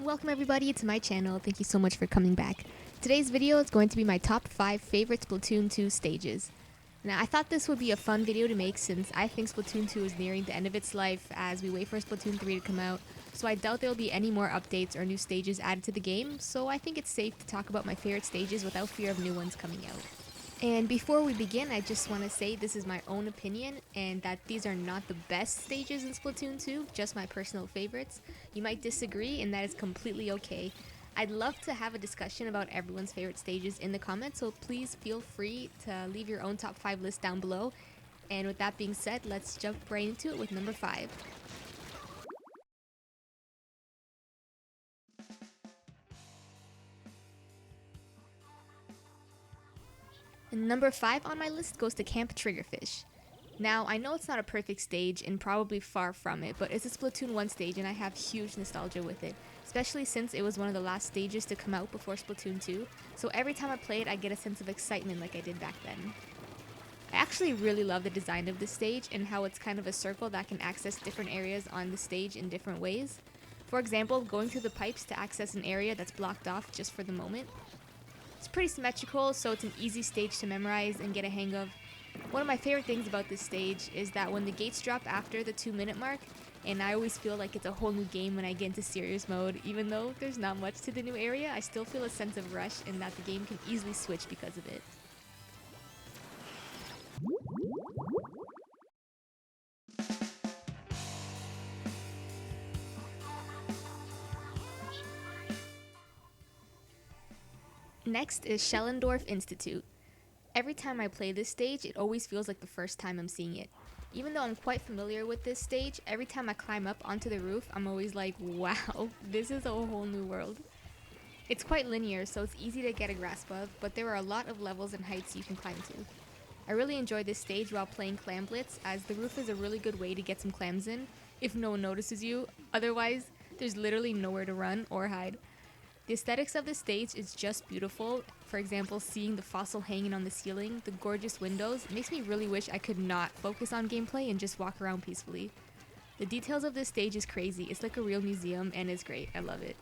Welcome everybody to my channel. Thank you so much for coming back. Today's video is going to be my top 5 favorite Splatoon 2 stages. Now I thought this would be a fun video to make since I think Splatoon 2 is nearing the end of its life as we wait for Splatoon 3 to come out, so I doubt there will be any more updates or new stages added to the game, so I think it's safe to talk about my favorite stages without fear of new ones coming out. And before we begin, I just want to say this is my own opinion and that these are not the best stages in Splatoon 2, just my personal favorites. You might disagree and that is completely okay. I'd love to have a discussion about everyone's favorite stages in the comments, so please feel free to leave your own top 5 list down below. And with that being said, let's jump right into it with number 5. And number 5 on my list goes to Camp Triggerfish. Now, I know it's not a perfect stage and probably far from it, but it's a Splatoon 1 stage and I have huge nostalgia with it, especially since it was one of the last stages to come out before Splatoon 2, so every time I play it I get a sense of excitement like I did back then. I actually really love the design of this stage and how it's kind of a circle that can access different areas on the stage in different ways. For example, going through the pipes to access an area that's blocked off just for the moment. It's pretty symmetrical, so it's an easy stage to memorize and get a hang of. One of my favorite things about this stage is that when the gates drop after the 2-minute mark, and I always feel like it's a whole new game when I get into serious mode, even though there's not much to the new area, I still feel a sense of rush and that the game can easily switch because of it. Next is Shellendorf Institute. Every time I play this stage, it always feels like the first time I'm seeing it. Even though I'm quite familiar with this stage, every time I climb up onto the roof, I'm always like, wow, this is a whole new world. It's quite linear, so it's easy to get a grasp of, but there are a lot of levels and heights you can climb to. I really enjoy this stage while playing Clam Blitz, as the roof is a really good way to get some clams in, if no one notices you. Otherwise, there's literally nowhere to run or hide. The aesthetics of this stage is just beautiful. For example, seeing the fossil hanging on the ceiling, the gorgeous windows, makes me really wish I could not focus on gameplay and just walk around peacefully. The details of this stage is crazy. It's like a real museum and it's great. I love it.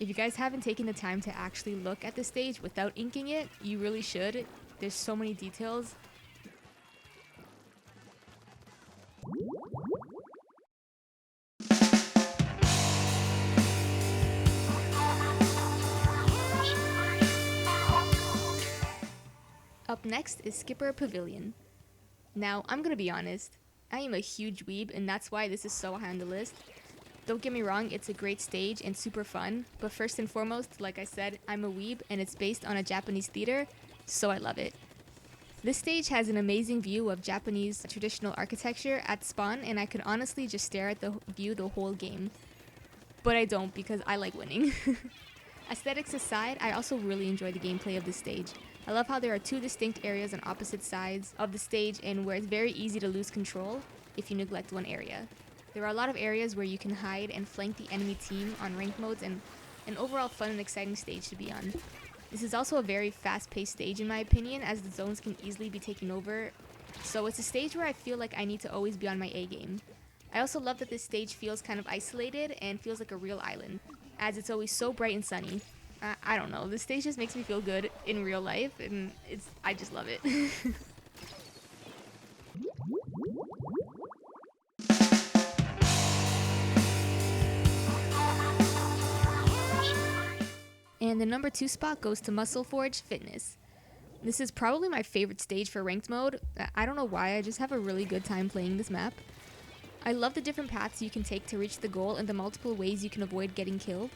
If you guys haven't taken the time to actually look at the stage without inking it, you really should. There's so many details. Up next is Skipper Pavilion. Now, I'm gonna be honest, I am a huge weeb and that's why this is so high on the list. Don't get me wrong, it's a great stage and super fun, but first and foremost, like I said, I'm a weeb and it's based on a Japanese theater, so I love it. This stage has an amazing view of Japanese traditional architecture at spawn and I could honestly just stare at the view the whole game. But I don't because I like winning. Aesthetics aside, I also really enjoy the gameplay of this stage. I love how there are 2 distinct areas on opposite sides of the stage and where it's very easy to lose control if you neglect one area. There are a lot of areas where you can hide and flank the enemy team on ranked modes and an overall fun and exciting stage to be on. This is also a very fast-paced stage in my opinion, as the zones can easily be taken over, so it's a stage where I feel like I need to always be on my A game. I also love that this stage feels kind of isolated and feels like a real island, as it's always so bright and sunny. I don't know, this stage just makes me feel good in real life, and I just love it. And the number 2 spot goes to Muscle Forge Fitness. This is probably my favorite stage for ranked mode. I don't know why, I just have a really good time playing this map. I love the different paths you can take to reach the goal and the multiple ways you can avoid getting killed.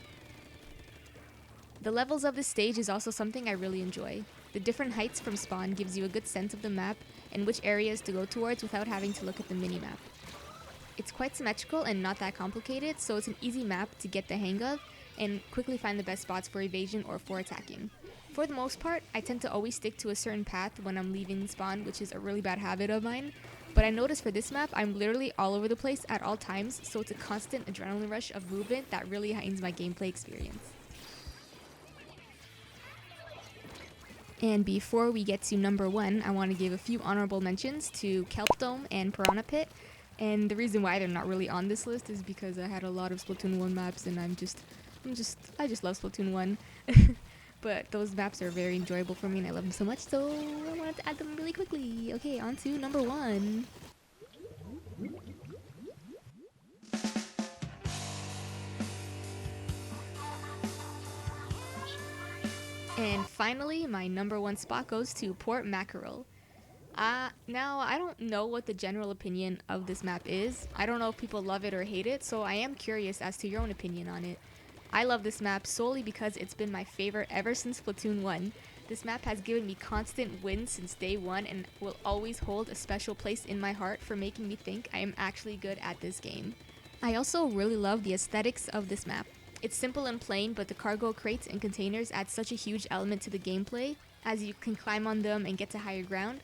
The levels of this stage is also something I really enjoy. The different heights from spawn gives you a good sense of the map and which areas to go towards without having to look at the minimap. It's quite symmetrical and not that complicated, so it's an easy map to get the hang of and quickly find the best spots for evasion or for attacking. For the most part, I tend to always stick to a certain path when I'm leaving spawn, which is a really bad habit of mine, but I noticed for this map, I'm literally all over the place at all times, so it's a constant adrenaline rush of movement that really heightens my gameplay experience. And before we get to number 1, I want to give a few honorable mentions to Kelp Dome and Piranha Pit. And the reason why they're not really on this list is because I had a lot of Splatoon 1 maps and I'm just I just love Splatoon 1. But those maps are very enjoyable for me and I love them so much, so I wanted to add them really quickly. Okay, on to number 1. And finally, my number 1 spot goes to Port Mackerel. Now, I don't know what the general opinion of this map is. I don't know if people love it or hate it, so I am curious as to your own opinion on it. I love this map solely because it's been my favorite ever since Splatoon 1. This map has given me constant wins since day 1 and will always hold a special place in my heart for making me think I am actually good at this game. I also really love the aesthetics of this map. It's simple and plain, but the cargo crates and containers add such a huge element to the gameplay, as you can climb on them and get to higher ground.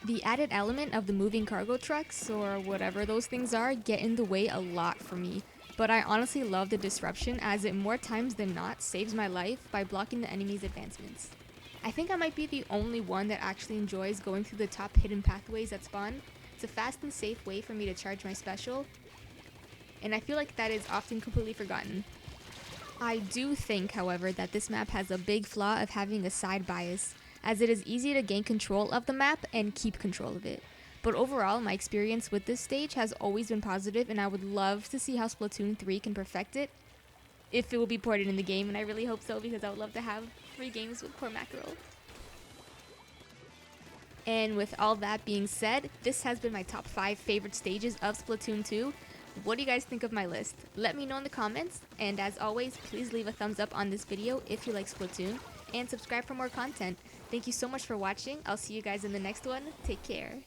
The added element of the moving cargo trucks, or whatever those things are, get in the way a lot for me. But I honestly love the disruption, as it more times than not saves my life by blocking the enemy's advancements. I think I might be the only one that actually enjoys going through the top hidden pathways at spawn. It's a fast and safe way for me to charge my special, and I feel like that is often completely forgotten. I do think, however, that this map has a big flaw of having a side bias, as it is easy to gain control of the map and keep control of it. But overall, my experience with this stage has always been positive, and I would love to see how Splatoon 3 can perfect it, if it will be ported in the game, and I really hope so because I would love to have 3 games with Port Mackerel. And with all that being said, this has been my top 5 favorite stages of Splatoon 2. What do you guys think of my list? Let me know in the comments, and as always, please leave a thumbs up on this video if you like Splatoon, and subscribe for more content. Thank you so much for watching. I'll see you guys in the next one. Take care.